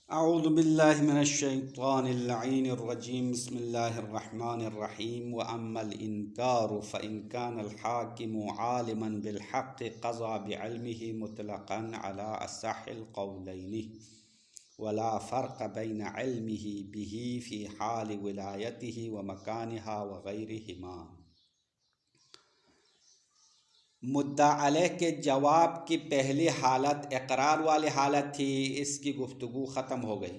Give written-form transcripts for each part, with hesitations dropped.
اعوذ باللہ من الشیطان اللعین الرجیم بسم اللہ الرحمن الرحیم واما الانکار فان کان الحاکم عالما بالحق قضى بعلمه مطلقا على اصح القولین ولا فرق بین علمه به في حال ولایته ومکانها وغیرهما۔ مدعا علیہ کے جواب کی پہلی حالت اقرار والی حالت تھی، اس کی گفتگو ختم ہو گئی۔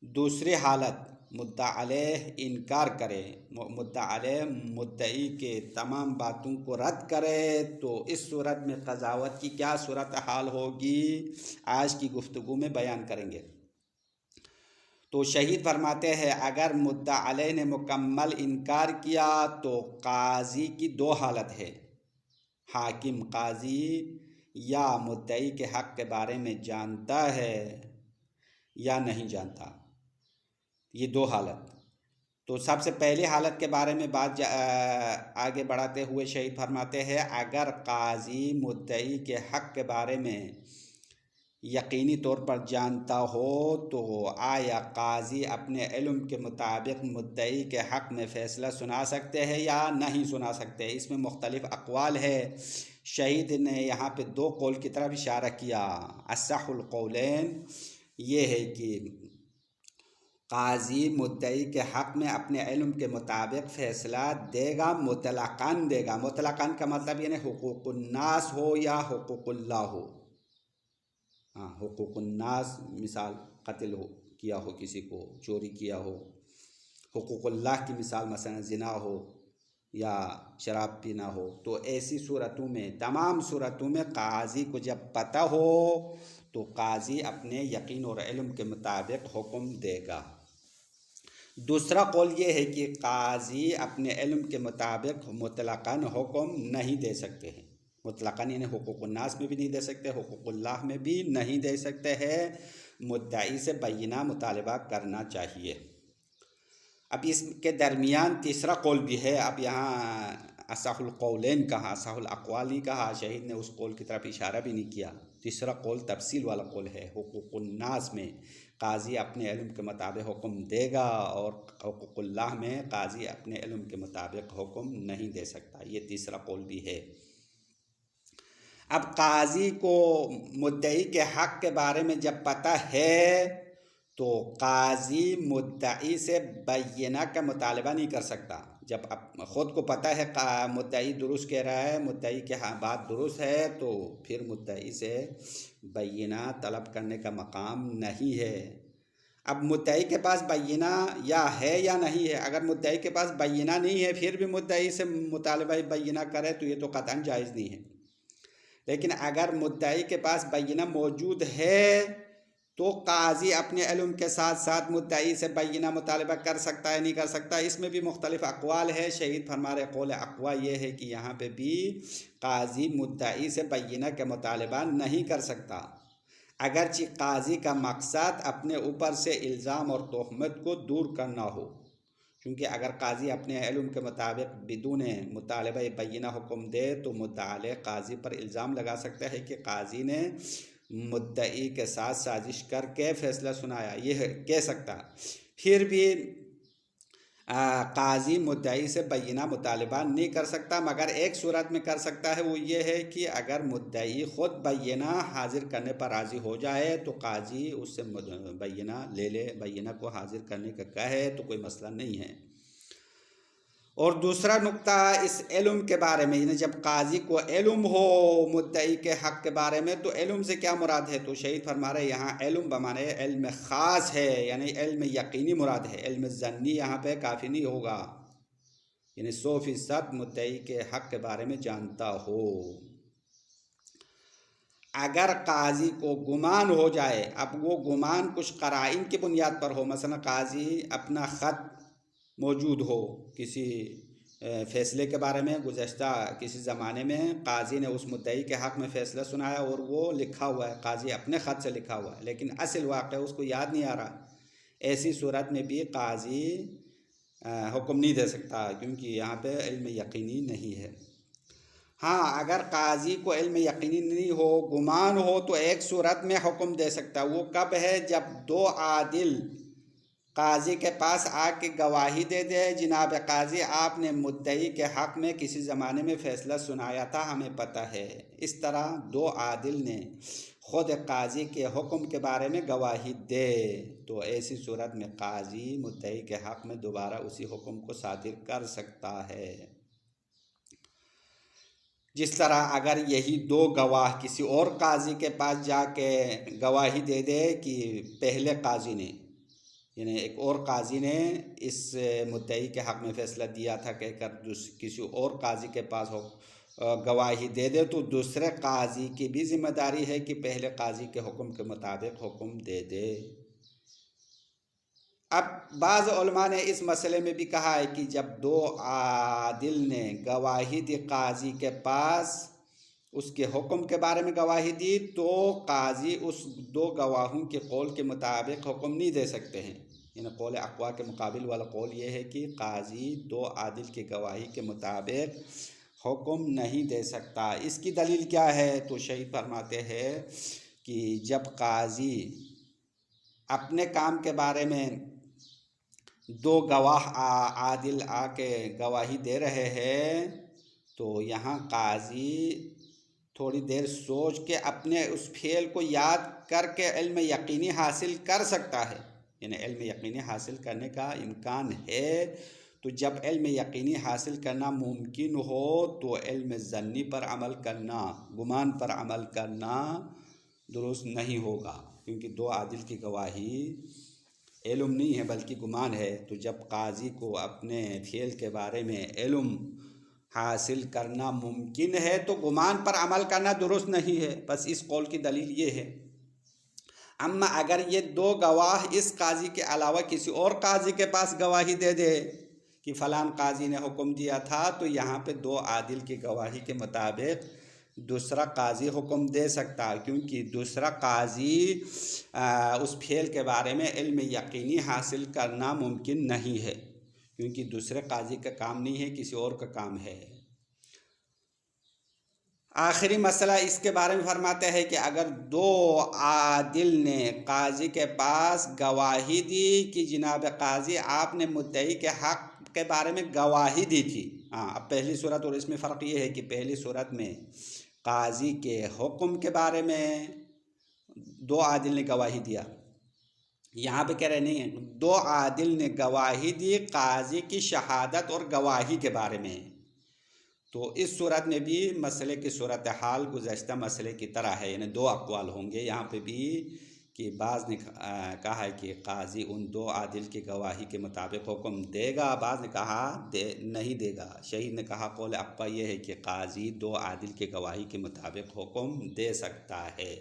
دوسری حالت مدعا علیہ انکار کرے، مدعا علیہ مدعی کے تمام باتوں کو رد کرے، تو اس صورت میں قضاوت کی کیا صورت حال ہوگی آج کی گفتگو میں بیان کریں گے۔ تو شہید فرماتے ہیں اگر مدعا علیہ نے مکمل انکار کیا تو قاضی کی دو حالت ہے، حاکم قاضی یا مدعی کے حق کے بارے میں جانتا ہے یا نہیں جانتا، یہ دو حالت۔ تو سب سے پہلی حالت کے بارے میں بات آگے بڑھاتے ہوئے شہید فرماتے ہیں اگر قاضی مدعی کے حق کے بارے میں یقینی طور پر جانتا ہو تو آیا قاضی اپنے علم کے مطابق مدعی کے حق میں فیصلہ سنا سکتے ہیں یا نہیں سنا سکتے؟ اس میں مختلف اقوال ہے۔ شہید نے یہاں پہ دو قول کی طرف اشارہ کیا۔ اصح القولین یہ ہے کہ قاضی مدعی کے حق میں اپنے علم کے مطابق فیصلہ دے گا، مطلقاً دے گا۔ مطلقاً کا مطلب یعنی حقوق الناس ہو یا حقوق اللہ ہو۔ حقوق الناس مثال قتل کیا ہو، کسی کو چوری کیا ہو۔ حقوق اللہ کی مثال مثلا زنا ہو یا شراب پینا ہو۔ تو ایسی صورتوں میں، تمام صورتوں میں قاضی کو جب پتہ ہو تو قاضی اپنے یقین اور علم کے مطابق حکم دے گا۔ دوسرا قول یہ ہے کہ قاضی اپنے علم کے مطابق مطلقاً حکم نہیں دے سکتے ہیں۔ مطلقاً یعنی حقوق الناس میں بھی نہیں دے سکتے، حقوق اللہ میں بھی نہیں دے سکتے ہیں، مدعی سے بینہ مطالبہ کرنا چاہیے۔ اب اس کے درمیان تیسرا قول بھی ہے۔ اب یہاں اصح القولین کہا، اصح الاقوال نہیں کہا، شہید نے اس قول کی طرف اشارہ بھی نہیں کیا۔ تیسرا قول تفصیل والا قول ہے، حقوق الناس میں قاضی اپنے علم کے مطابق حکم دے گا اور حقوق اللہ میں قاضی اپنے علم کے مطابق حکم نہیں دے سکتا، یہ تیسرا قول بھی ہے۔ اب قاضی کو مدعی کے حق کے بارے میں جب پتہ ہے تو قاضی مدعی سے بینہ کا مطالبہ نہیں کر سکتا۔ جب خود کو پتہ ہے مدعی درست کہہ رہا ہے، مدعی کے بات درست ہے، تو پھر مدعی سے بینہ طلب کرنے کا مقام نہیں ہے۔ اب مدعی کے پاس بینہ یا ہے یا نہیں ہے، اگر مدعی کے پاس بینہ نہیں ہے پھر بھی مدعی سے مطالبہ بینہ کرے تو یہ تو قطعاً جائز نہیں ہے۔ لیکن اگر مدعی کے پاس بینہ موجود ہے تو قاضی اپنے علم کے ساتھ ساتھ مدعی سے بینہ مطالبہ کر سکتا ہے نہیں کر سکتا، اس میں بھی مختلف اقوال ہے۔ شہید فرما رہے قول اقوا یہ ہے کہ یہاں پہ بھی قاضی مدعی سے بینہ کا مطالبہ نہیں کر سکتا، اگرچہ قاضی کا مقصد اپنے اوپر سے الزام اور تہمت کو دور کرنا ہو، کیونکہ اگر قاضی اپنے علم کے مطابق بدون مطالبہ بینہ حکم دے تو مدعا علیہ قاضی پر الزام لگا سکتا ہے کہ قاضی نے مدعی کے ساتھ سازش کر کے فیصلہ سنایا، یہ کہہ سکتا۔ پھر بھی قاضی مدعی سے بینہ مطالبہ نہیں کر سکتا، مگر ایک صورت میں کر سکتا ہے، وہ یہ ہے کہ اگر مدعی خود بینہ حاضر کرنے پر راضی ہو جائے تو قاضی اس سے بینہ لے لے، بینہ کو حاضر کرنے کا کہے تو کوئی مسئلہ نہیں ہے۔ اور دوسرا نقطہ اس علم کے بارے میں، یعنی جب قاضی کو علم ہو مدعی کے حق کے بارے میں تو علم سے کیا مراد ہے؟ تو شہید فرما رہے یہاں علم بمانے علم خاص ہے، یعنی علم یقینی مراد ہے، علم ظنی یہاں پہ کافی نہیں ہوگا، یعنی 100% مدعی کے حق کے بارے میں جانتا ہو۔ اگر قاضی کو گمان ہو جائے، اب وہ گمان کچھ قرائن کی بنیاد پر ہو، مثلا قاضی اپنا خط موجود ہو کسی فیصلے کے بارے میں، گزشتہ کسی زمانے میں قاضی نے اس مدعی کے حق میں فیصلہ سنایا اور وہ لکھا ہوا ہے، قاضی اپنے خط سے لکھا ہوا ہے، لیکن اصل واقعہ اس کو یاد نہیں آ رہا، ایسی صورت میں بھی قاضی حکم نہیں دے سکتا، کیونکہ یہاں پہ علم یقینی نہیں ہے۔ ہاں اگر قاضی کو علم یقینی نہیں ہو، گمان ہو، تو ایک صورت میں حکم دے سکتا ہے۔ وہ کب ہے؟ جب دو عادل قاضی کے پاس آ کے گواہی دے دے، جناب قاضی آپ نے مدعی کے حق میں کسی زمانے میں فیصلہ سنایا تھا، ہمیں پتہ ہے۔ اس طرح دو عادل نے خود قاضی کے حکم کے بارے میں گواہی دے تو ایسی صورت میں قاضی مدعی کے حق میں دوبارہ اسی حکم کو صادر کر سکتا ہے۔ جس طرح اگر یہی دو گواہ کسی اور قاضی کے پاس جا کے گواہی دے دے کہ پہلے قاضی نے، یعنی ایک اور قاضی نے اس مدعی کے حق میں فیصلہ دیا تھا کہہ کر کسی اور قاضی کے پاس گواہی دے دے، تو دوسرے قاضی کی بھی ذمہ داری ہے کہ پہلے قاضی کے حکم کے مطابق حکم دے دے۔ اب بعض علماء نے اس مسئلے میں بھی کہا ہے کہ جب دو عادل نے گواہی دی قاضی کے پاس، اس کے حکم کے بارے میں گواہی دی، تو قاضی اس دو گواہوں کے قول کے مطابق حکم نہیں دے سکتے ہیں۔ یعنی قول اقوا کے مقابل والا قول یہ ہے کہ قاضی دو عادل کی گواہی کے مطابق حکم نہیں دے سکتا۔ اس کی دلیل کیا ہے؟ تو شیخ فرماتے ہیں کہ جب قاضی اپنے کام کے بارے میں دو گواہ عادل آ کے گواہی دے رہے ہیں تو یہاں قاضی تھوڑی دیر سوچ کے اپنے اس فعل کو یاد کر کے علم یقینی حاصل کر سکتا ہے۔ یعنی علم یقینی حاصل کرنے کا امکان ہے، تو جب علم یقینی حاصل کرنا ممکن ہو تو علم ظنی پر عمل کرنا، گمان پر عمل کرنا درست نہیں ہوگا، کیونکہ دو عادل کی گواہی علم نہیں ہے بلکہ گمان ہے۔ تو جب قاضی کو اپنے فعل کے بارے میں علم حاصل کرنا ممکن ہے تو گمان پر عمل کرنا درست نہیں ہے۔ بس اس قول کی دلیل یہ ہے۔ اما اگر یہ دو گواہ اس قاضی کے علاوہ کسی اور قاضی کے پاس گواہی دے دے کہ فلان قاضی نے حکم دیا تھا، تو یہاں پہ دو عادل کی گواہی کے مطابق دوسرا قاضی حکم دے سکتا ہے، کیونکہ دوسرا قاضی اس فعل کے بارے میں علم یقینی حاصل کرنا ممکن نہیں ہے، کیونکہ دوسرے قاضی کا کام نہیں ہے، کسی اور کا کام ہے۔ آخری مسئلہ اس کے بارے میں فرماتے ہیں کہ اگر دو عادل نے قاضی کے پاس گواہی دی کہ جناب قاضی آپ نے مدعی کے حق کے بارے میں گواہی دی تھی، اب پہلی صورت اور اس میں فرق یہ ہے کہ پہلی صورت میں قاضی کے حکم کے بارے میں دو عادل نے گواہی دیا، یہاں پہ کہہ رہے نہیں ہیں، دو عادل نے گواہی دی قاضی کی شہادت اور گواہی کے بارے میں، تو اس صورت میں بھی مسئلے کی صورتحال گزشتہ مسئلے کی طرح ہے، یعنی دو اقوال ہوں گے یہاں پہ بھی، کہ بعض نے کہا ہے کہ قاضی ان دو عادل کی گواہی کے مطابق حکم دے گا، بعض نے کہا نہیں دے گا۔ شہید نے کہا قول اقوی یہ ہے کہ قاضی دو عادل کی گواہی کے مطابق حکم دے سکتا ہے۔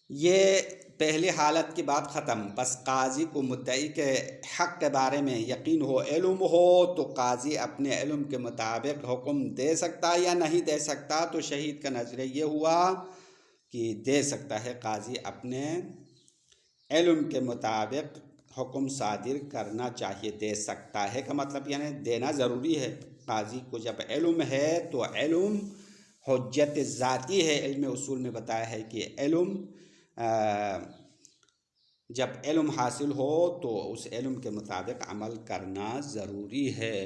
یہ پہلی حالت کی بات ختم۔ بس قاضی کو مدعی کے حق کے بارے میں یقین ہو، علم ہو، تو قاضی اپنے علم کے مطابق حکم دے سکتا یا نہیں دے سکتا، تو شہید کا نظریہ یہ ہوا کہ دے سکتا ہے، قاضی اپنے علم کے مطابق حکم صادر کرنا چاہیے، دے سکتا ہے کا مطلب یعنی دینا ضروری ہے۔ قاضی کو جب علم ہے تو علم حجت ذاتی ہے۔ علم اصول میں بتایا ہے کہ علم جب علم حاصل ہو تو اس علم کے مطابق عمل کرنا ضروری ہے۔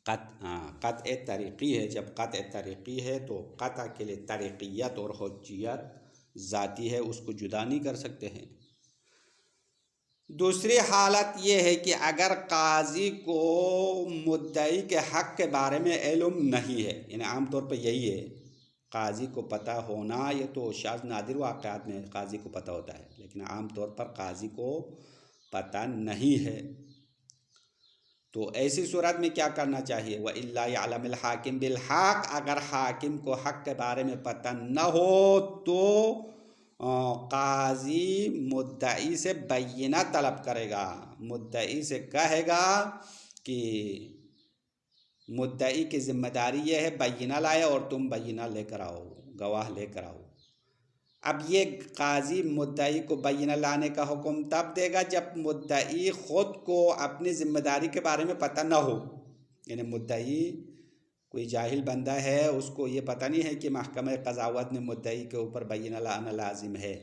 قطع طریقی ہے، جب قطع طریقی ہے تو قطع کے لیے طریقیت اور حجیت ذاتی ہے، اس کو جدا نہیں کر سکتے ہیں۔ دوسری حالت یہ ہے کہ اگر قاضی کو مدعی کے حق کے بارے میں علم نہیں ہے، یعنی عام طور پر یہی ہے، قاضی کو پتہ ہونا، یہ تو شاذ نادر واقعات میں قاضی کو پتہ ہوتا ہے، لیکن عام طور پر قاضی کو پتہ نہیں ہے، تو ایسی صورت میں کیا کرنا چاہیے؟ وَإِلَّا يَعْلَمِ الْحَاكِمُ بِالْحَقِّ، اگر حاکم کو حق کے بارے میں پتہ نہ ہو تو قاضی مدعی سے بینہ طلب کرے گا، مدعی سے کہے گا کہ مدعی کی ذمہ داری یہ ہے بینہ لائے اور تم بینہ لے کر آؤ، گواہ لے کر آؤ۔ اب یہ قاضی مدعی کو بینہ لانے کا حکم تب دے گا جب مدعی خود کو اپنی ذمہ داری کے بارے میں پتہ نہ ہو، یعنی مدعی کوئی جاہل بندہ ہے، اس کو یہ پتہ نہیں ہے کہ محکمہ قضاوت میں مدعی کے اوپر بینہ لانا لازم ہے،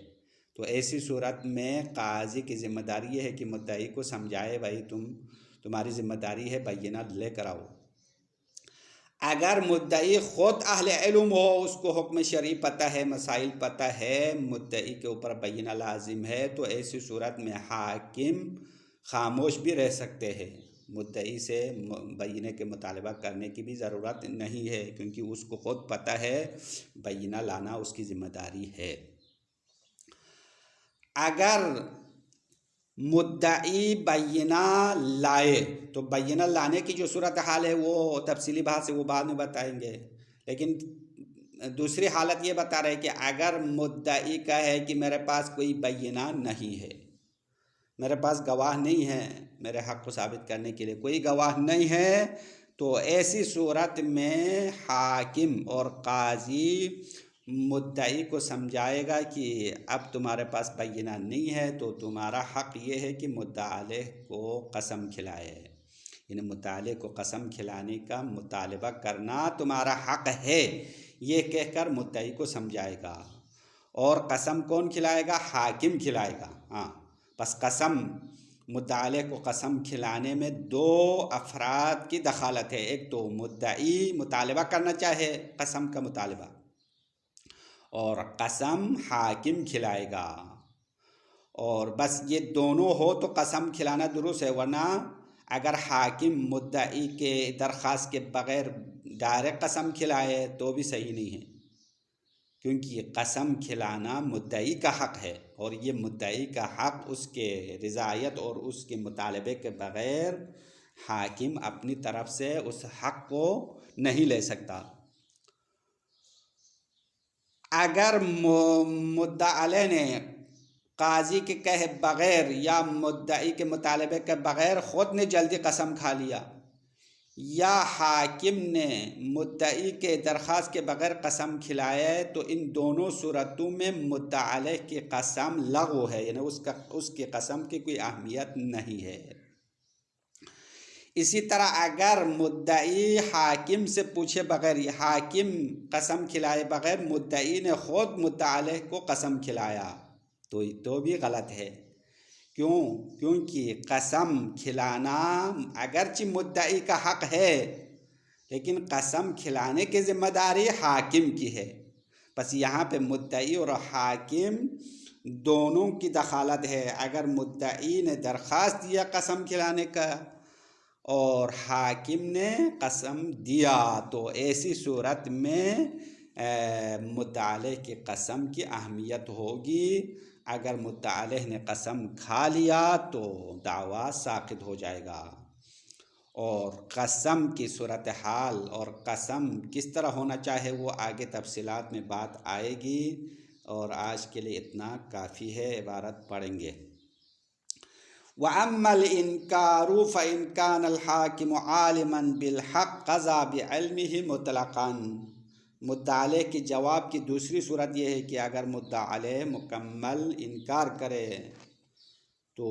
تو ایسی صورت میں قاضی کی ذمہ داری یہ ہے کہ مدعی کو سمجھائے، بھائی تمہاری ذمہ داری ہے بینہ لے کر آؤ۔ اگر مدعی خود اہل علم ہو، اس کو حکم شرعی پتہ ہے، مسائل پتہ ہے، مدعی کے اوپر بینہ لازم ہے، تو ایسی صورت میں حاکم خاموش بھی رہ سکتے ہیں، مدعی سے بینہ کے مطالبہ کرنے کی بھی ضرورت نہیں ہے، کیونکہ اس کو خود پتہ ہے بینہ لانا اس کی ذمہ داری ہے۔ اگر مدعی بینہ لائے تو بینہ لانے کی جو صورتحال ہے وہ تفصیلی بحث ہے، وہ بعد میں بتائیں گے، لیکن دوسری حالت یہ بتا رہے کہ اگر مدعی کا ہے کہ میرے پاس کوئی بینہ نہیں ہے، میرے پاس گواہ نہیں ہے میرے حق کو ثابت کرنے کے لیے، کوئی گواہ نہیں ہے، تو ایسی صورت میں حاکم اور قاضی مدعی کو سمجھائے گا کہ اب تمہارے پاس بینہ نہیں ہے، تو تمہارا حق یہ ہے کہ مدعا علیہ کو قسم کھلائے، یعنی مدعا علیہ کو قسم کھلانے کا مطالبہ کرنا تمہارا حق ہے، یہ کہہ کر مدعی کو سمجھائے گا۔ اور قسم کون کھلائے گا؟ حاکم کھلائے گا۔ ہاں، پس قسم مدعا علیہ کو قسم کھلانے میں دو افراد کی دخالت ہے، ایک تو مدعی مطالبہ کرنا چاہے قسم کا مطالبہ، اور قسم حاکم کھلائے گا، اور بس یہ دونوں ہو تو قسم کھلانا درست ہے، ورنہ اگر حاکم مدعی کے درخواست کے بغیر ڈائریکٹ قسم کھلائے تو بھی صحیح نہیں ہے، کیونکہ یہ قسم کھلانا مدعی کا حق ہے، اور یہ مدعی کا حق اس کے رضایت اور اس کے مطالبے کے بغیر حاکم اپنی طرف سے اس حق کو نہیں لے سکتا۔ اگر مدعا علیہ نے قاضی کے کہے بغیر یا مدعی کے مطالبے کے بغیر خود نے جلدی قسم کھا لیا، یا حاکم نے مدعی کے درخواست کے بغیر قسم کھلائے، تو ان دونوں صورتوں میں مدعا علیہ کی قسم لغو ہے، یعنی اس کی قسم کی کوئی اہمیت نہیں ہے۔ اسی طرح اگر مدعی حاکم سے پوچھے بغیر، حاکم قسم کھلائے بغیر مدعی نے خود مدعا علیہ کو قسم کھلایا تو بھی غلط ہے۔ کیوں؟ کیونکہ قسم کھلانا اگرچہ مدعی کا حق ہے، لیکن قسم کھلانے کی ذمہ داری حاکم کی ہے، بس یہاں پہ مدعی اور حاکم دونوں کی دخالت ہے۔ اگر مدعی نے درخواست دیا قسم کھلانے کا اور حاکم نے قسم دیا، تو ایسی صورت میں مدعا علیہ کی قسم کی اہمیت ہوگی۔ اگر مدعا علیہ نے قسم کھا لیا تو دعویٰ ساقط ہو جائے گا۔ اور قسم کی صورتحال اور قسم کس طرح ہونا چاہے وہ آگے تفصیلات میں بات آئے گی، اور آج کے لیے اتنا کافی ہے، عبارت پڑھیں گے۔ وَأَمَّا الْإِنْكَارُ فَإِنْ كَانَ الْحَاكِمُ عَالِمًا بِالْحَقِّ قَضَى بِعِلْمِهِ مُطْلَقًا۔ مدعا علیہ کی جواب کی دوسری صورت یہ ہے کہ اگر مدعا علیہ مکمل انکار کرے تو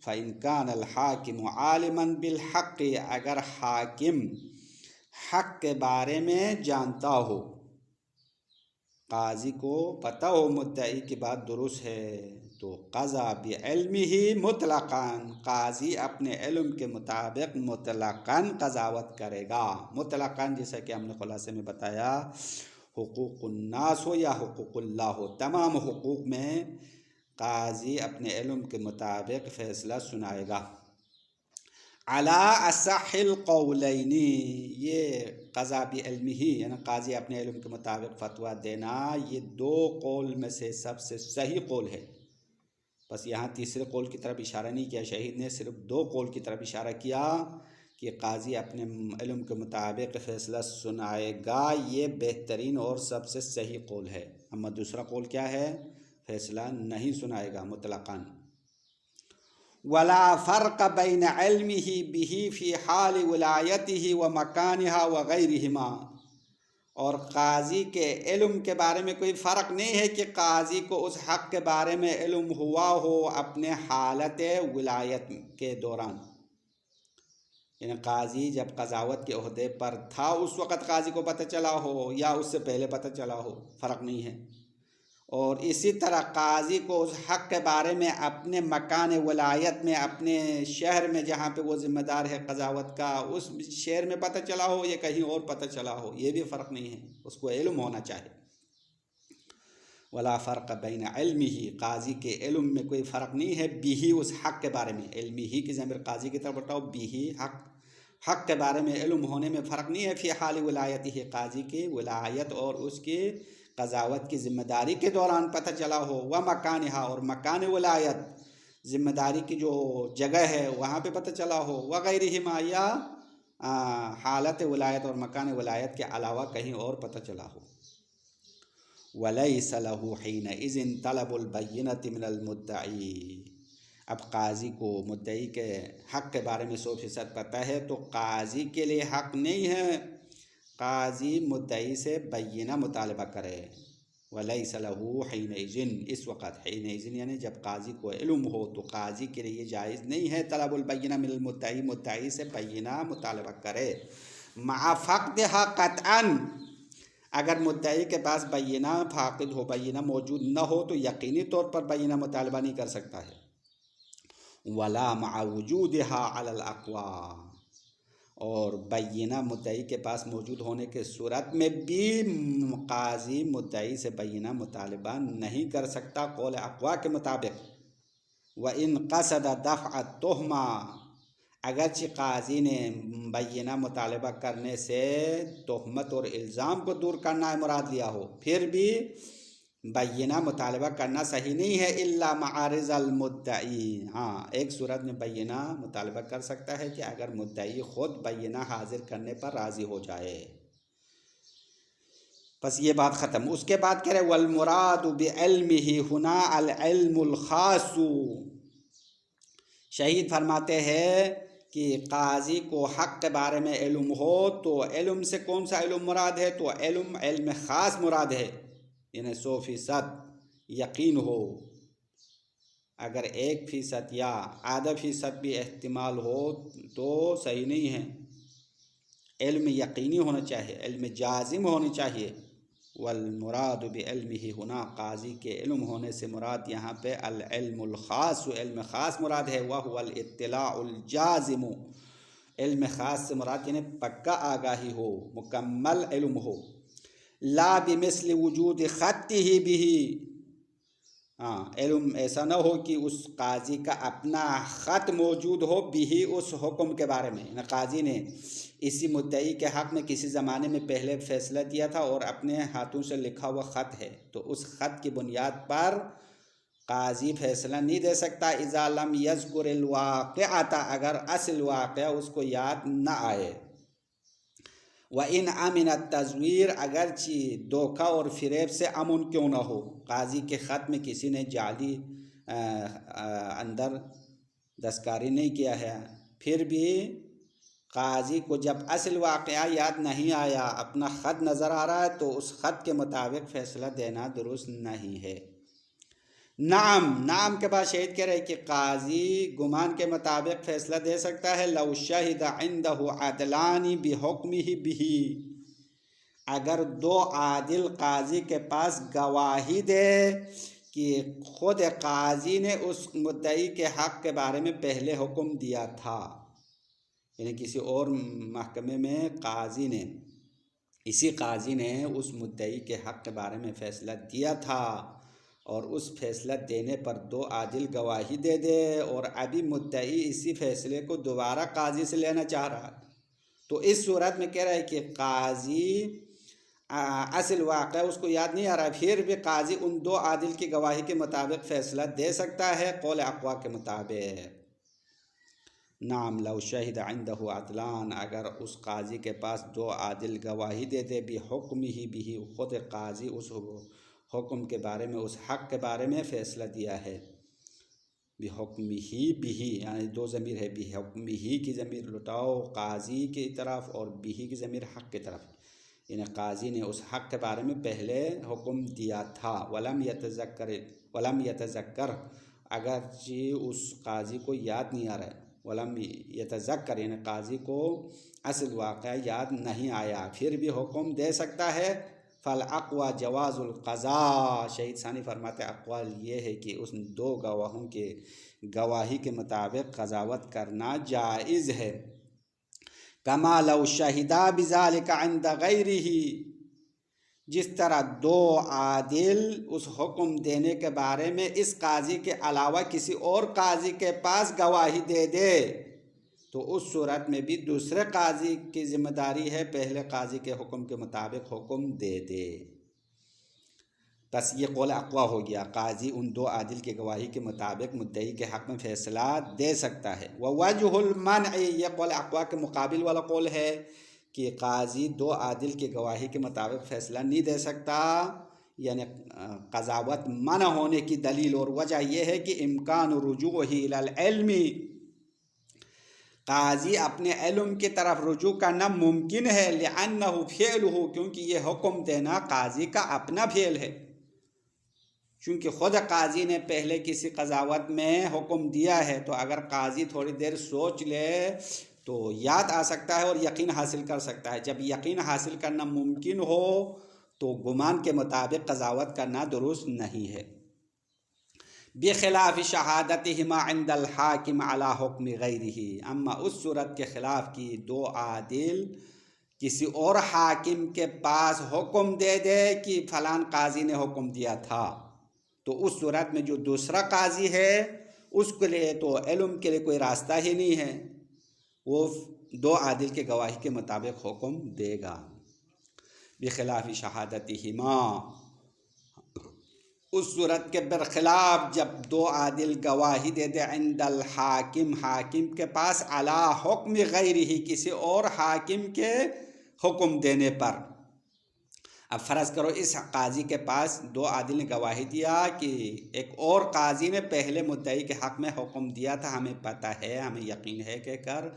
فَإِنْ كَانَ الْحَاكِمُ عَالِمًا بِالْحَقِّ، اگر حاکم حق کے بارے میں جانتا ہو، قاضی کو پتہ ہو مدعی کی بات درست ہے، تو قضا بعلمہ مطلقاً، قاضی اپنے علم کے مطابق مطلقاً قضاوت کرے گا۔ مطلقاً جیسا کہ ہم نے خلاصے میں بتایا، حقوق الناس ہو یا حقوق اللہ ہو، تمام حقوق میں قاضی اپنے علم کے مطابق فیصلہ سنائے گا۔ علی اصح القولین، یہ قضا بعلمہ یعنی قاضی اپنے علم کے مطابق فتویٰ دینا، یہ دو قول میں سے سب سے صحیح قول ہے۔ بس یہاں تیسرے قول کی طرف اشارہ نہیں کیا، شہید نے صرف دو قول کی طرف اشارہ کیا کہ قاضی اپنے علم کے مطابق فیصلہ سنائے گا، یہ بہترین اور سب سے صحیح قول ہے۔ اما دوسرا قول کیا ہے؟ فیصلہ نہیں سنائے گا مطلقاً۔ ولا فرق بین علمہ بہ فی حال ولایتہ ومکانہا وغیرہما، اور قاضی کے علم کے بارے میں کوئی فرق نہیں ہے کہ قاضی کو اس حق کے بارے میں علم ہوا ہو اپنے حالت ولایت کے دوران، یعنی قاضی جب قضاوت کے عہدے پر تھا اس وقت قاضی کو پتہ چلا ہو یا اس سے پہلے پتہ چلا ہو، فرق نہیں ہے۔ اور اسی طرح قاضی کو اس حق کے بارے میں اپنے مکان ولایت میں، اپنے شہر میں جہاں پہ وہ ذمہ دار ہے قضاوت کا، اس شہر میں پتہ چلا ہو یا کہیں اور پتہ چلا ہو، یہ بھی فرق نہیں ہے، اس کو علم ہونا چاہیے۔ ولا فرق بین علمہ، قاضی کے علم میں کوئی فرق نہیں ہے، بھی اس حق کے بارے میں، علمی ہی کی ضمیر قاضی کی طرف بتاؤ، بھی حق کے بارے میں علم ہونے میں فرق نہیں ہے، فی حال ولایت ہی، قاضی کی ولایت اور اس کی قضاوت کی ذمہ داری کے دوران پتہ چلا ہو، و مکانہا، اور مکان ولایت ذمہ داری کی جو جگہ ہے وہاں پہ پتہ چلا ہو، وغیرہما، یا حالت ولایت اور مکان ولایت کے علاوہ کہیں اور پتہ چلا ہو۔ وَلَيْسَ لَهُ حِينَئِذٍ طَلَبُ الْبَيِّنَةِ مِنَ الْمُدَّعِي، اب قاضی کو مدعی کے حق کے بارے میں 100% پتہ ہے تو قاضی کے لیے حق نہیں ہے قاضی مدعی سے بینہ مطالبہ کرے۔ وَلَيْسَ لَهُ حِينَئِذٍ، اس وقت، حِينَئِذٍ یعنی جب قاضی کو علم ہو تو قاضی کے لیے جائز نہیں ہے طلب البینہ من المدعی، مدعی سے بینہ مطالبہ کرے، مع فقدہا قطعا، اگر مدعی کے پاس بینہ فاقد ہو، بینہ موجود نہ ہو تو یقینی طور پر بینہ مطالبہ نہیں کر سکتا ہے۔ ولا مع وجودها علی الاقوى، اور بینہ مدعی کے پاس موجود ہونے کے صورت میں بھی قاضی مدعی سے بینہ مطالبہ نہیں کر سکتا قول اقویٰ کے مطابق۔ وَإِن قَصَدَ دَفْعَ التُّهْمَةِ، اگرچہ قاضی نے بینہ مطالبہ کرنے سے تہمت اور الزام کو دور کرنا مراد لیا ہو، پھر بھی بینہ مطالبہ کرنا صحیح نہیں ہے، الا معارض المدعی، ہاں ایک صورت میں بینہ مطالبہ کر سکتا ہے کہ اگر مدعی خود بینہ حاضر کرنے پر راضی ہو جائے۔ بس یہ بات ختم۔ اس کے بعد کہہ رہے والمراد بعلمہ ہنا العلم الخاص، شہید فرماتے ہیں کہ قاضی کو حق کے بارے میں علم ہو تو علم سے کون سا علم مراد ہے؟ تو علم خاص مراد ہے، یعنی 100% یقین ہو، اگر 1% یا آدھا فیصد بھی احتمال ہو تو صحیح نہیں ہے، علم یقینی ہونا چاہیے، علم جازم ہونی چاہیے۔ والمراد بعلمہ ہنا، قاضی کے علم ہونے سے مراد یہاں پہ العلم الخاص، علم خاص مراد ہے، وہو الاطلاع الجازم، علم خاص سے مراد یعنی پکا آگاہی ہو، مکمل علم ہو، لا بمثل وجود خطہ بھی، علم ایسا نہ ہو کہ اس قاضی کا اپنا خط موجود ہو بھی اس حکم کے بارے میں، یعنی قاضی نے اسی مدعی کے حق میں کسی زمانے میں پہلے فیصلہ دیا تھا اور اپنے ہاتھوں سے لکھا ہوا خط ہے، تو اس خط کی بنیاد پر قاضی فیصلہ نہیں دے سکتا، اذا لم یذکر الواقعۃ، اگر اصل واقعہ اس کو یاد نہ آئے، وَإِنْ أَمِنَ التَّزْوِيرَ، اگرچہ دھوکہ اور فریب سے امن کیوں نہ ہو، قاضی کے خط میں کسی نے جعلی اندر دستکاری نہیں کیا ہے، پھر بھی قاضی کو جب اصل واقعہ یاد نہیں آیا، اپنا خط نظر آ رہا ہے تو اس خط کے مطابق فیصلہ دینا درست نہیں ہے۔ نعم کے بعد شہید کہہ رہے کہ قاضی گمان کے مطابق فیصلہ دے سکتا ہے، لو شہد عنده عدلان بحکمہ بھی، اگر 2 عادل قاضی کے پاس گواہی دے کہ خود قاضی نے اس مدعی کے حق کے بارے میں پہلے حکم دیا تھا، یعنی کسی اور محکمے میں اسی قاضی نے اس مدعی کے حق کے بارے میں فیصلہ دیا تھا، اور اس فیصلہ دینے پر 2 عادل گواہی دے دے اور ابھی مدعی اسی فیصلے کو دوبارہ قاضی سے لینا چاہ رہا، تو اس صورت میں کہہ رہا ہے کہ قاضی اصل واقعہ اس کو یاد نہیں آ رہا، پھر بھی قاضی ان 2 عادل کی گواہی کے مطابق فیصلہ دے سکتا ہے قول اقویٰ کے مطابق۔ نعم لو شہد عنده عدلان، اگر اس قاضی کے پاس 2 عادل گواہی دے دے بحکمہ بھی، خود قاضی اس حکم کے بارے میں، اس حق کے بارے میں فیصلہ دیا ہے، بحکمہ بھی یعنی 2 ضمیر ہے، بحکمہ کی ضمیر لٹاؤ قاضی کی طرف اور بھی کی ضمیر حق کی طرف، یعنی قاضی نے اس حق کے بارے میں پہلے حکم دیا تھا، ولم یتذکر، اگرچہ اس قاضی کو یاد نہیں آ رہا ہے، ولم یتذکر، یعنی قاضی کو اصل واقعہ یاد نہیں آیا، پھر بھی حکم دے سکتا ہے۔ فالاقوی جواز القضاء، شہید ثانی فرماتے اقوال یہ ہے کہ اس دو گواہوں کے گواہی کے مطابق قضاوت کرنا جائز ہے۔ کما لو شہدا بذالک عند غیرہ، جس طرح دو عادل اس حکم دینے کے بارے میں اس قاضی کے علاوہ کسی اور قاضی کے پاس گواہی دے دے تو اس صورت میں بھی دوسرے قاضی کی ذمہ داری ہے پہلے قاضی کے حکم کے مطابق حکم دے دے۔ بس یہ قول اقوی ہو گیا، قاضی ان دو عادل کی گواہی کے مطابق مدعی کے حق میں فیصلہ دے سکتا ہے۔ ووجہ المنع، یہ قول اقوی کے مقابل والا قول ہے کہ قاضی دو عادل کی گواہی کے مطابق فیصلہ نہیں دے سکتا، یعنی قضاوت منع ہونے کی دلیل اور وجہ یہ ہے کہ امکان رجوعہ الی العلم، قاضی اپنے علم کی طرف رجوع کرنا ممکن ہے، لأنہ فعلہ، کیونکہ یہ حکم دینا قاضی کا اپنا فعل ہے، چونکہ خود قاضی نے پہلے کسی قضاوت میں حکم دیا ہے، تو اگر قاضی تھوڑی دیر سوچ لے تو یاد آ سکتا ہے اور یقین حاصل کر سکتا ہے۔ جب یقین حاصل کرنا ممکن ہو تو گمان کے مطابق قضاوت کرنا درست نہیں ہے۔ بخلاف شہادتہما عند الحاکم علی حکم غیرہ، اما اس صورت کے خلاف کی دو عادل کسی اور حاکم کے پاس حکم دے دے کہ فلان قاضی نے حکم دیا تھا، تو اس صورت میں جو دوسرا قاضی ہے اس کے لیے تو علم کے لیے کوئی راستہ ہی نہیں ہے، وہ دو عادل کے گواہی کے مطابق حکم دے گا۔ بخلاف شہادتہما، اس صورت کے برخلاف جب دو عادل گواہی دے دے عند الحاکم، حاکم کے پاس علی حکم غیرہ، کسی اور حاکم کے حکم دینے پر۔ اب فرض کرو اس قاضی کے پاس دو عادل نے گواہی دیا کہ ایک اور قاضی نے پہلے مدعی کے حق میں حکم دیا تھا، ہمیں پتہ ہے، ہمیں یقین ہے کہ کر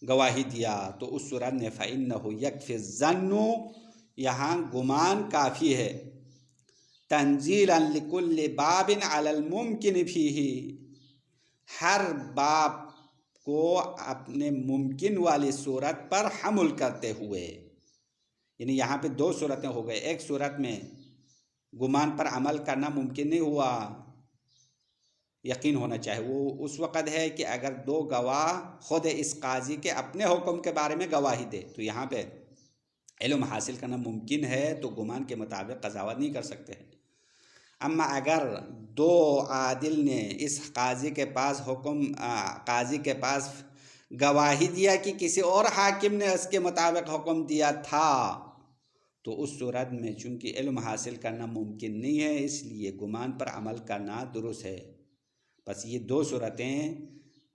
گواہی دیا، تو اس صورت میں فإنہ یکفی الظن، یہاں گمان کافی ہے، تنزیلا لکل باب علی الممکن فیہ، ہر باب کو اپنے ممکن والی صورت پر حمل کرتے ہوئے، یعنی یہاں پہ دو صورتیں ہو گئے، ایک صورت میں گمان پر عمل کرنا ممکن نہیں ہوا، یقین ہونا چاہیے، وہ اس وقت ہے کہ اگر دو گواہ خود اس قاضی کے اپنے حکم کے بارے میں گواہی دے تو یہاں پہ علم حاصل کرنا ممکن ہے، تو گمان کے مطابق قضاوت نہیں کر سکتے ہیں۔ اما اگر دو عادل نے اس قاضی کے پاس گواہی دیا کہ کسی اور حاکم نے اس کے مطابق حکم دیا تھا، تو اس صورت میں چونکہ علم حاصل کرنا ممکن نہیں ہے، اس لیے گمان پر عمل کرنا درست ہے۔ بس یہ دو صورتیں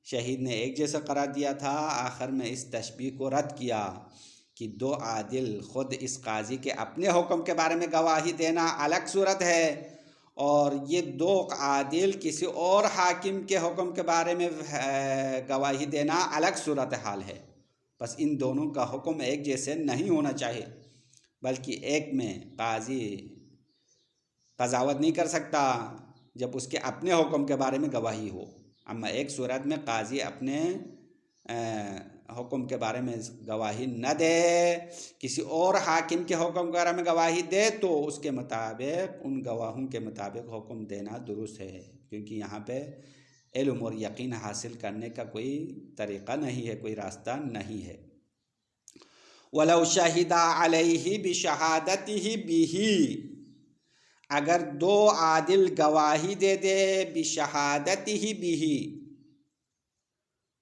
شہید نے ایک جیسا قرار دیا تھا، آخر میں اس تشبیہ کو رد کیا کہ دو عادل خود اس قاضی کے اپنے حکم کے بارے میں گواہی دینا الگ صورت ہے، اور یہ دو عادل کسی اور حاکم کے حکم کے بارے میں گواہی دینا الگ صورتحال ہے۔ بس ان دونوں کا حکم ایک جیسے نہیں ہونا چاہیے، بلکہ ایک میں قاضی قضاوت نہیں کر سکتا جب اس کے اپنے حکم کے بارے میں گواہی ہو، اما ایک صورت میں قاضی اپنے حکم کے بارے میں گواہی نہ دے، کسی اور حاکم کے حکم کے بارے میں گواہی دے، تو اس کے مطابق ان گواہوں کے مطابق حکم دینا درست ہے، کیونکہ یہاں پہ علم اور یقین حاصل کرنے کا کوئی طریقہ نہیں ہے، کوئی راستہ نہیں ہے۔ وَلَوْ شَهِدَ عَلَيْهِ بِشَهَادَتِهِ بِهِ، اگر دو عادل گواہی دے دے بِشَهَادَتِهِ بِهِ،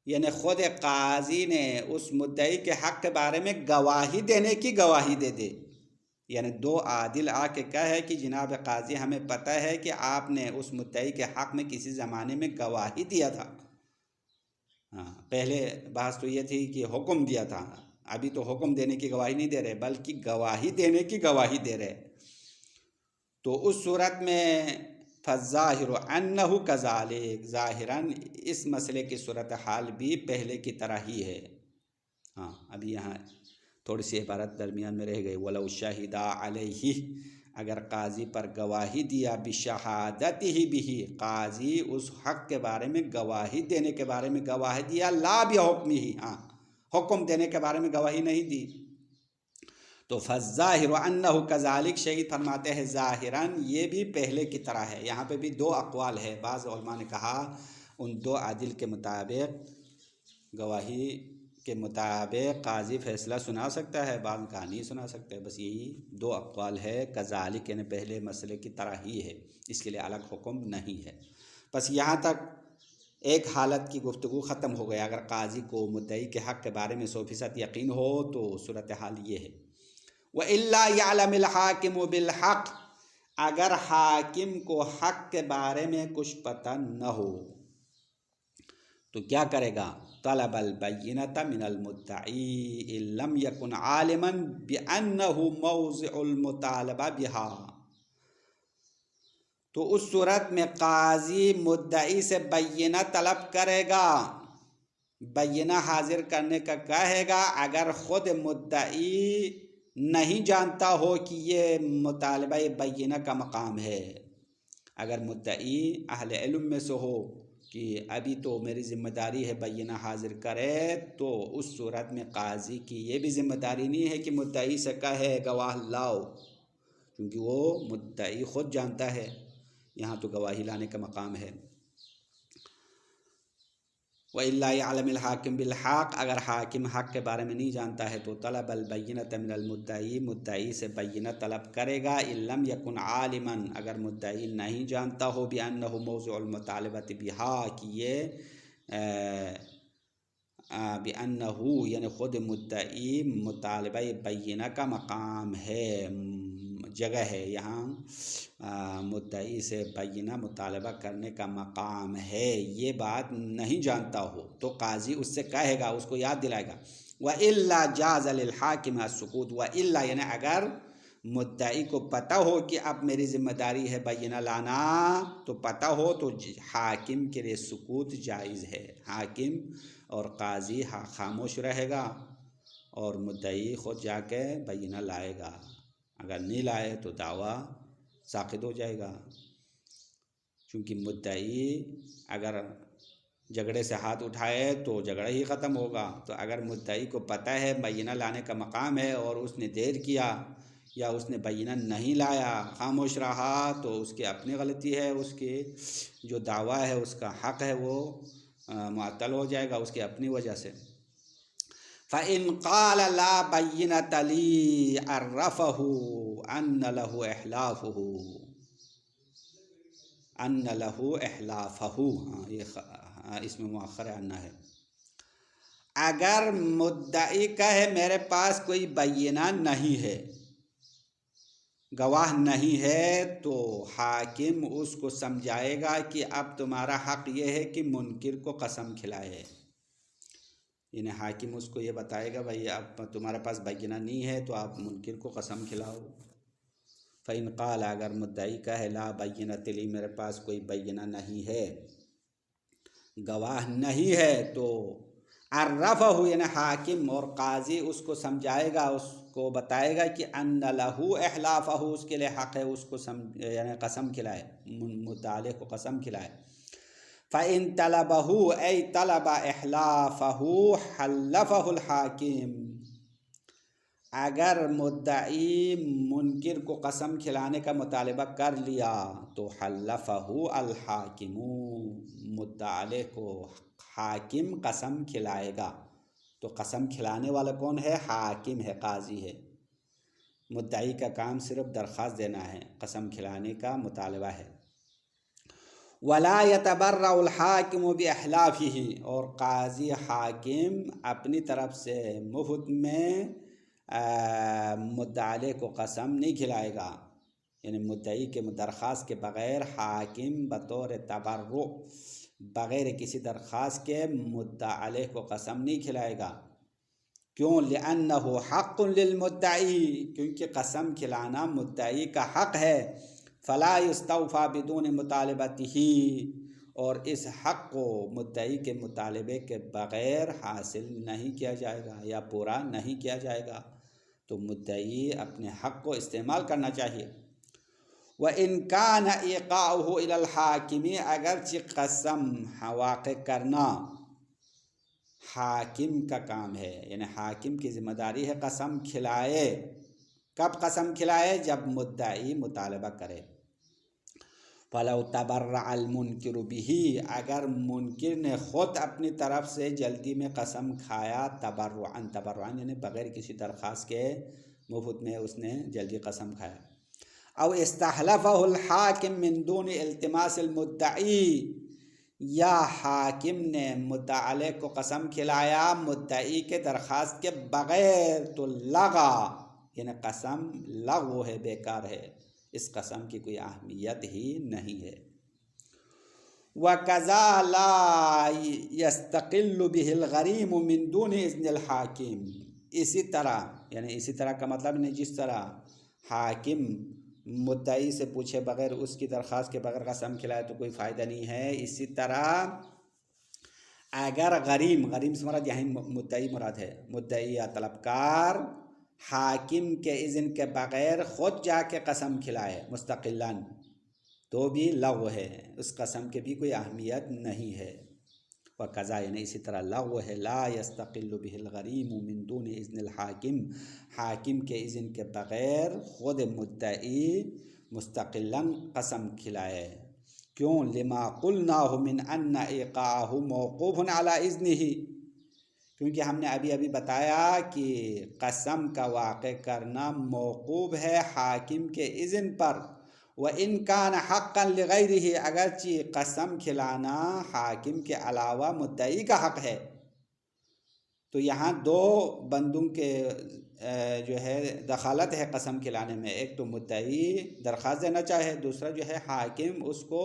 یعنی خود قاضی نے اس مدعی کے حق کے بارے میں گواہی دینے کی گواہی دے دے، یعنی دو عادل آ کے کہے کہ جناب قاضی ہمیں پتہ ہے کہ آپ نے اس مدعی کے حق میں کسی زمانے میں گواہی دیا تھا، پہلے بحث تو یہ تھی کہ حکم دیا تھا، ابھی تو حکم دینے کی گواہی نہیں دے رہے بلکہ گواہی دینے کی گواہی دے رہے، تو اس صورت میں فالظاہر انہ کذالک، ظاہراً اس مسئلے کی صورتحال بھی پہلے کی طرح ہی ہے۔ ابھی یہاں تھوڑی سی عبارت درمیان میں رہ گئی، وَلَوْ شَهِدَ عَلَيْهِ، اگر قاضی پر گواہی دیا بشہادتہ بھی، قاضی اس حق کے بارے میں گواہی دینے کے بارے میں گواہی دیا، لا بحکمہ، ہاں حکم دینے کے بارے میں گواہی نہیں دی، تو فالظاہر انہ کذالک، شہید فرماتے ہیں ظاہراً یہ بھی پہلے کی طرح ہے۔ یہاں پہ بھی دو اقوال ہے، بعض علماء نے کہا ان دو عادل کے مطابق، گواہی کے مطابق قاضی فیصلہ سنا سکتا ہے، بعض کا نہیں سنا سکتا ہے، بس یہی دو اقوال ہے، کذالک یعنی پہلے مسئلے کی طرح ہی ہے، اس کے لیے الگ حکم نہیں ہے۔ بس یہاں تک ایک حالت کی گفتگو ختم ہو گیا۔ اگر قاضی کو مدعی کے حق کے بارے میں 100% یقین ہو تو صورتحال یہ ہے۔ وَإِلَّا يَعْلَمِ الْحَاكِمُ بِالْحَقِّ، اگر حاکم کو حق کے بارے میں کچھ پتہ نہ ہو تو کیا کرے گا؟ طلب البینۃ من المدعی ان لم یکن عالما بأنہ موضع المطالبہ بہا، تو اس صورت میں قاضی مدعی سے بینہ طلب کرے گا، بینہ حاضر کرنے کا کہے گا اگر خود مدعی نہیں جانتا ہو کہ یہ مطالبہ بینہ کا مقام ہے۔ اگر مدعی اہل علم میں سے ہو کہ ابھی تو میری ذمہ داری ہے بینہ حاضر کرے، تو اس صورت میں قاضی کی یہ بھی ذمہ داری نہیں ہے کہ مدعی سے کہے گواہ لاؤ، کیونکہ وہ مدعی خود جانتا ہے، یہاں تو گواہی لانے کا مقام ہے۔ وَإِلَّا يَعْلَمِ الْحَاكِمُ بِالْحَقِّ، اگر حاکم حق کے بارے میں نہیں جانتا ہے تو طلب البینۃ من المدعی، مدعی سے بینہ طلب کرے گا، ان لم یکن عالما، اگر مدعی نہیں جانتا ہو بأنہ موضع المطالبۃ بہا، کہ یہ بأنہ یعنی خود مدعی مطالبہ بینہ کا مقام ہے، جگہ ہے، یہاں مدعی سے بینہ مطالبہ کرنے کا مقام ہے، یہ بات نہیں جانتا ہو تو قاضی اس سے کہے گا، اس کو یاد دلائے گا۔ وَإِلَّا جَازَ لِلْحَاكِمِ السُّكُوتُ، وَإِلَّا یعنی اگر مدعی کو پتہ ہو کہ اب میری ذمہ داری ہے بینہ لانا، تو پتہ ہو تو حاکم کے لیے سکوت جائز ہے، حاکم اور قاضی خاموش رہے گا اور مدعی خود جا کے بینہ لائے گا، اگر نہیں لائے تو دعویٰ ساقط ہو جائے گا، کیونکہ مدعی اگر جھگڑے سے ہاتھ اٹھائے تو جھگڑا ہی ختم ہوگا، تو اگر مدعی کو پتہ ہے بینہ لانے کا مقام ہے اور اس نے دیر کیا یا اس نے بینہ نہیں لایا، خاموش رہا، تو اس کی اپنی غلطی ہے، اس کی جو دعویٰ ہے اس کا حق ہے وہ معطل ہو جائے گا اس کی اپنی وجہ سے۔ فَإِنْ قَالَ لَا بَيِّنَةَ لِي عَرَّفَهُ أَنَّ لَهُ إِحْلَافَهُ، یہ اس میں مؤخر آنا ہے۔ اگر مدعی کہے میرے پاس کوئی بینہ نہیں ہے، گواہ نہیں ہے، تو حاکم اس کو سمجھائے گا کہ اب تمہارا حق یہ ہے کہ منکر کو قسم کھلائے، یعنی حاکم اس کو یہ بتائے گا بھائی اب تمہارے پاس بینہ نہیں ہے تو آپ منکر کو قسم کھلاؤ۔ فَإِنْ قَالَ، اگر مدعی کہے لا بینۃ لی، میرے پاس کوئی بینہ نہیں ہے، گواہ نہیں ہے، تو عرفہ یعنی حاکم اور قاضی اس کو سمجھائے گا، اس کو بتائے گا کہ ان لہ احلافہ، اس کے لیے حق ہے اس کو یعنی قسم کھلائے، مدعی کو قسم کھلائے۔ فَإِن طَلَبَهُ أَيْ طَلَبَ إِحْلَافَهُ حَلَّفَهُ الْحَاكِمُ، اگر مدعی منکر کو قسم کھلانے کا مطالبہ کر لیا تو حَلَّفَهُ الْحَاكِمُ، مدعی کو حاکم قسم کھلائے گا، تو قسم کھلانے والا کون ہے؟ حاکم ہے، قاضی ہے، مدعی کا کام صرف درخواست دینا ہے، قسم کھلانے کا مطالبہ ہے۔ وَلَا يَتَبَرَّأُ الْحَاكِمُ بِإِحْلَافِهِ، اور قاضی حاکم اپنی طرف سے مفت میں مدعی کو قسم نہیں کھلائے گا، یعنی مدعی کے درخواست کے بغیر حاکم بطور تبرع، بغیر کسی درخواست کے مدعی کو قسم نہیں کھلائے گا۔ کیوں؟ لِأَنَّهُ حَقٌّ لِلْمُدَّعِي، کیونکہ قسم کھلانا مدعی کا حق ہے۔ فَلَا يُسْتَوْفَى بِدُونِ مُطَالَبَتِهِ، اور اس حق کو مدعی کے مطالبے کے بغیر حاصل نہیں کیا جائے گا یا پورا نہیں کیا جائے گا، تو مدعی اپنے حق کو استعمال کرنا چاہیے۔ وَإِنْ كَانَ إِيقَاؤُهُ إِلَى الْحَاكِمِ اگرچہ قسم واقع کرنا حاکم کا کام ہے، یعنی حاکم کی ذمہ داری ہے قسم کھلائے. کب قسم کھلائے؟ جب مدعی مطالبہ کرے. فَلَوْ تَبَرَّعَ الْمُنْكِرُ بِهِ اگر منکر نے خود اپنی طرف سے جلدی میں قسم کھایا، تبرعاً یعنی بغیر کسی درخواست کے مفت میں اس نے جلدی قسم کھایا. او استحلفه الحاکم من دون التماس المدعی یا حاکم نے مدعی کو قسم کھلایا مدعی کے درخواست کے بغیر، تو لغا یعنی قسم لغو ہے، بیکار ہے، اس قسم کی کوئی اہمیت ہی نہیں ہے. وَكَذَا لَا يَسْتَقِلُّ بِهِ الْغَرِيمُ مِن دُونِ إِذْنِ الْحَاكِمِ اسی طرح، یعنی اسی طرح کا مطلب نہیں جس طرح حاکم مدعی سے پوچھے بغیر اس کی درخواست کے بغیر قسم کھلائے تو کوئی فائدہ نہیں ہے، اسی طرح اگر غریم سے مراد یہیں مدعی مراد ہے، مدعی یا طلبکار حاکم کے اذن کے بغیر خود جا کے قسم کھلائے مستقلاً تو بھی لغو ہے، اس قسم کے بھی کوئی اہمیت نہیں ہے. وَقَضَا یعنی اسی طرح لغو ہے. لا يستقل به الغریم من دون اذن الحاکم حاکم کے اذن کے بغیر خود مدعی مستقلاً قسم کھلائے. کیوں؟ لما قلناه من ان ایقاعه موقوف علی اذنہ کیونکہ ہم نے ابھی بتایا کہ قسم کا واقع کرنا موقوف ہے حاکم کے اذن پر. وَإِنْ كَانَ حَقًّا لِغَيْرِهِ اگرچہ قسم کھلانا حاکم کے علاوہ مدعی کا حق ہے. تو یہاں دو بندوں کے جو ہے دخالت ہے قسم کھلانے میں، ایک تو مدعی درخواست دینا چاہے، دوسرا جو ہے حاکم اس کو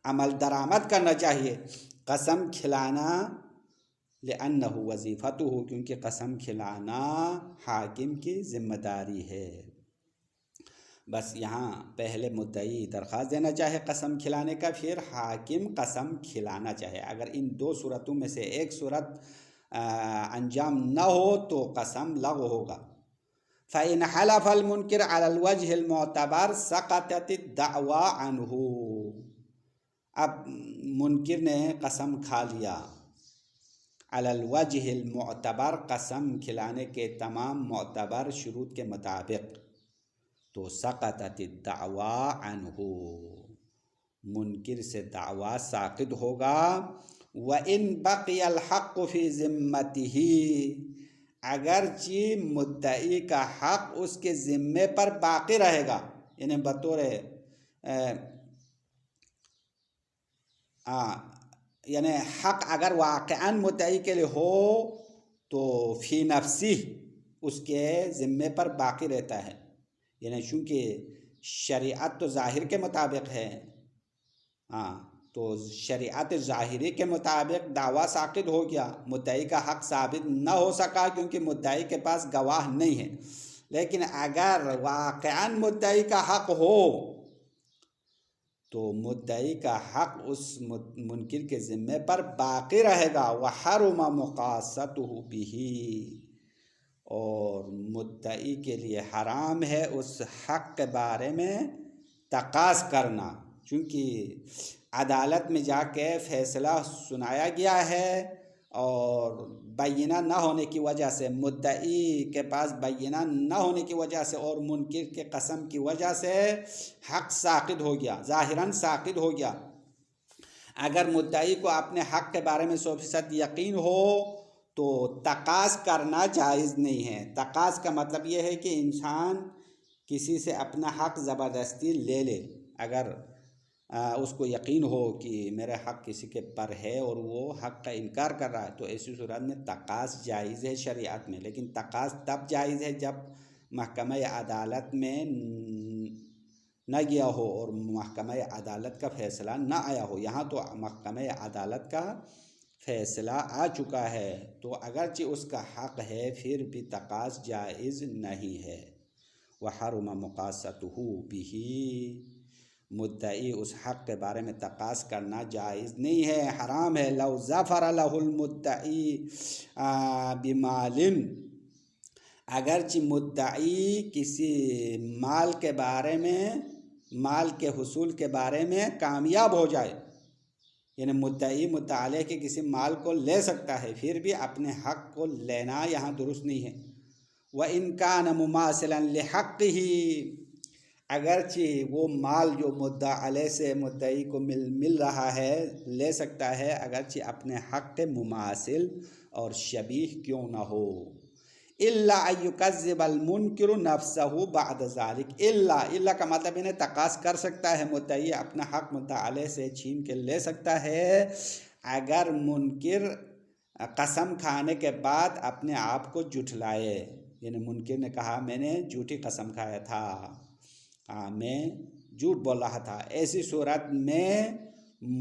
عمل درآمد کرنا چاہیے. قسم کھلانا لأنه وظیفته کیونکہ قسم کھلانا حاکم کی ذمہ داری ہے. بس یہاں پہلے مدعی درخواست دینا چاہے قسم کھلانے کا، پھر حاکم قسم کھلانا چاہے. اگر ان دو صورتوں میں سے ایک صورت انجام نہ ہو تو قسم لغو ہوگا. فَإِنْ حَلَفَ الْمُنْكِرُ عَلَى الْوَجْهِ الْمُعْتَبَرِ سَقَطَتِ الدَّعْوَىٰ عَنْهُ اب منکر نے قسم کھا لیا علی الوجہ المعتبر قسم کھلانے کے تمام معتبر شروط کے مطابق، تو سقطت الدعویٰ عنہ منکر سے دعویٰ ساقط ہوگا. وَإِن بَقِيَ الْحَقُّ فِي ذِمَّتِهِ اگرچہ مدعی کا حق اس کے ذمے پر باقی رہے گا، یعنی بطور یعنی حق اگر واقعاً مدعی کے لیے ہو تو فی نفسی اس کے ذمے پر باقی رہتا ہے. یعنی چونکہ شریعت تو ظاہر کے مطابق ہے، تو شریعت ظاہری کے مطابق دعویٰ ساقط ہو گیا، مدعی کا حق ثابت نہ ہو سکا کیونکہ مدعی کے پاس گواہ نہیں ہے. لیکن اگر واقعاً مدعی کا حق ہو تو مدعی کا حق اس منکر کے ذمے پر باقی رہے گا. وحرم مقاصته به اور مدعی کے لیے حرام ہے اس حق کے بارے میں تقاض کرنا، چونکہ عدالت میں جا کے فیصلہ سنایا گیا ہے اور بینہ نہ ہونے کی وجہ سے، مدعی کے پاس بینہ نہ ہونے کی وجہ سے اور منکر کے قسم کی وجہ سے حق ساقط ہو گیا، ظاہراً ساقط ہو گیا. اگر مدعی کو اپنے حق کے بارے میں 100% یقین ہو تو تقاض کرنا جائز نہیں ہے. تقاض کا مطلب یہ ہے کہ انسان کسی سے اپنا حق زبردستی لے لے. اگر اس کو یقین ہو کہ میرا حق کسی کے پر ہے اور وہ حق کا انکار کر رہا ہے تو ایسی صورت میں تقاض جائز ہے شریعت میں. لیکن تقاض تب جائز ہے جب محکمہ عدالت میں نہ گیا ہو اور محکمہ عدالت کا فیصلہ نہ آیا ہو. یہاں تو محکمہ عدالت کا فیصلہ آ چکا ہے تو اگرچہ اس کا حق ہے پھر بھی تقاض جائز نہیں ہے. وحرم مقاصته به مدعی اس حق کے بارے میں تقاض کرنا جائز نہیں ہے، حرام ہے. لو ظفر له المدعی بمال اگرچہ مدعی کسی مال کے بارے میں مال کے حصول کے بارے میں کامیاب ہو جائے، یعنی مدعی مدعا علیہ کے کسی مال کو لے سکتا ہے، پھر بھی اپنے حق کو لینا یہاں درست نہیں ہے۔ وَإِنْ كَانَ مُمَاثِلًا لِحَقِّهِ، اگرچہ وہ مال جو مدعا علیہ سے مدعی کو مل رہا ہے لے سکتا ہے، اگرچہ اپنے حق کے مماثل اور شبیہ کیوں نہ ہو۔ إِلَّا أَن يُكَذِّبَ الْمُنْكِرُ نَفْسَهُ بَعْدَ ذَلِكَ، الا کا مطلب انہیں تقاص کر سکتا ہے، مدعی اپنا حق مدعا علیہ سے چھین کے لے سکتا ہے اگر منکر قسم کھانے کے بعد اپنے آپ کو جھٹلائے، یعنی منکر نے کہا میں نے جھوٹی قسم کھایا تھا، میں جھوٹ بول رہا تھا، ایسی صورت میں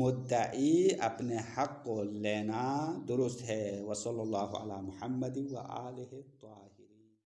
مدعی اپنے حق کو لینا درست ہے۔ وصلی اللہ علی محمد وآلہ الطاہرین۔